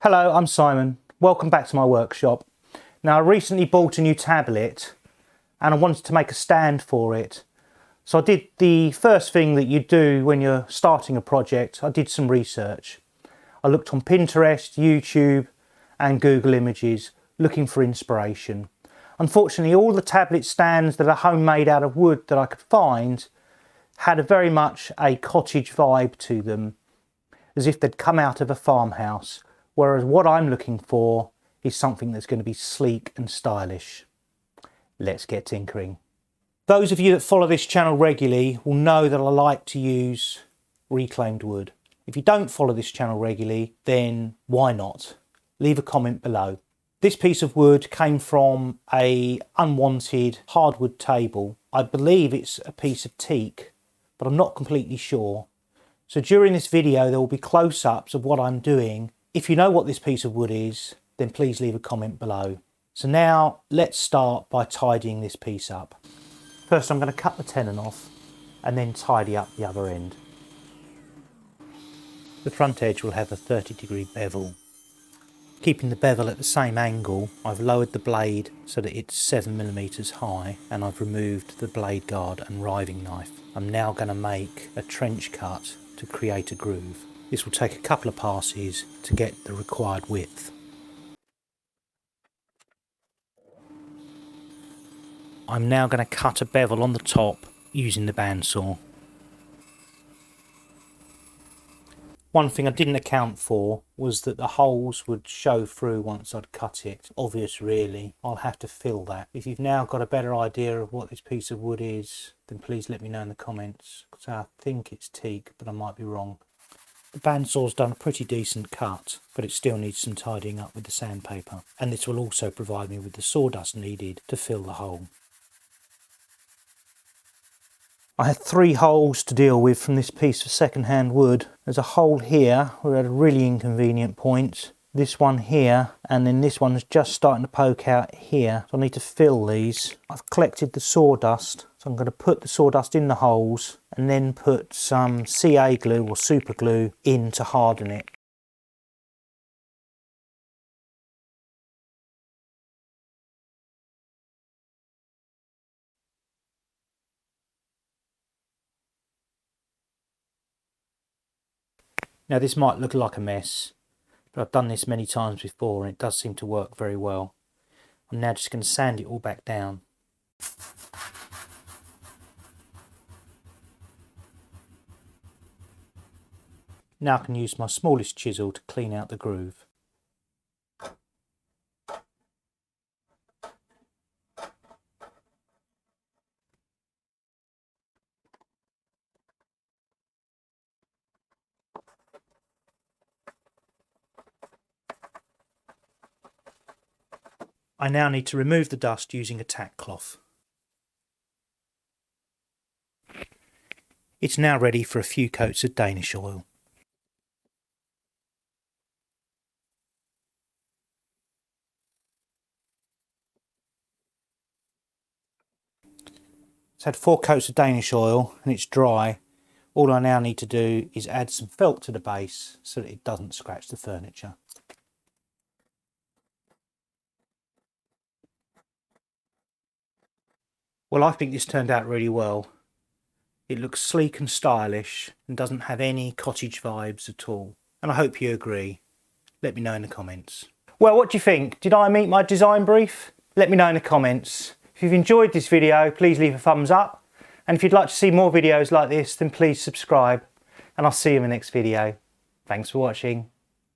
Hello, I'm Simon. Welcome back to my workshop. Now, I recently bought a new tablet and I wanted to make a stand for it. So I did the first thing that you do when you're starting a project. I did some research. I looked on Pinterest, YouTube and Google Images looking for inspiration. Unfortunately, all the tablet stands that are homemade out of wood that I could find had very much a cottage vibe to them, as if they'd come out of a farmhouse. Whereas what I'm looking for is something that's going to be sleek and stylish. Let's get tinkering. Those of you that follow this channel regularly will know that I like to use reclaimed wood. If you don't follow this channel regularly, then why not? Leave a comment below. This piece of wood came from a unwanted hardwood table. I believe it's a piece of teak, but I'm not completely sure. So during this video there will be close-ups of what I'm doing. If you know what this piece of wood is, then please leave a comment below. So now let's start by tidying this piece up. First I'm going to cut the tenon off and then tidy up the other end. The front edge will have a 30-degree bevel. Keeping the bevel at the same angle, I've lowered the blade so that it's 7mm high and I've removed the blade guard and riving knife. I'm now going to make a trench cut to create a groove. This will take a couple of passes to get the required width. I'm now going to cut a bevel on the top using the bandsaw. One thing I didn't account for was that the holes would show through once I'd cut it. It's obvious really, I'll have to fill that. If you've now got a better idea of what this piece of wood is, then please let me know in the comments, because I think it's teak, but I might be wrong. The bandsaw's done a pretty decent cut, but it still needs some tidying up with the sandpaper, and this will also provide me with the sawdust needed to fill the hole. I had 3 holes to deal with from this piece of second-hand wood. There's a hole here, we're at a really inconvenient point. This one here, and then this one's just starting to poke out here. So I need to fill these. I've collected the sawdust, so I'm going to put the sawdust in the holes and then put some CA glue or super glue in to harden it. Now this might look like a mess, but I've done this many times before and it does seem to work very well. I'm now just going to sand it all back down. Now I can use my smallest chisel to clean out the groove. I now need to remove the dust using a tack cloth. It's now ready for a few coats of Danish oil. It's had 4 coats of Danish oil and it's dry. All I now need to do is add some felt to the base so that it doesn't scratch the furniture. Well, I think this turned out really well. It looks sleek and stylish and doesn't have any cottage vibes at all. And I hope you agree. Let me know in the comments. Well, what do you think? Did I meet my design brief? Let me know in the comments. If you've enjoyed this video, please leave a thumbs up. And if you'd like to see more videos like this, then please subscribe. And I'll see you in the next video. Thanks for watching.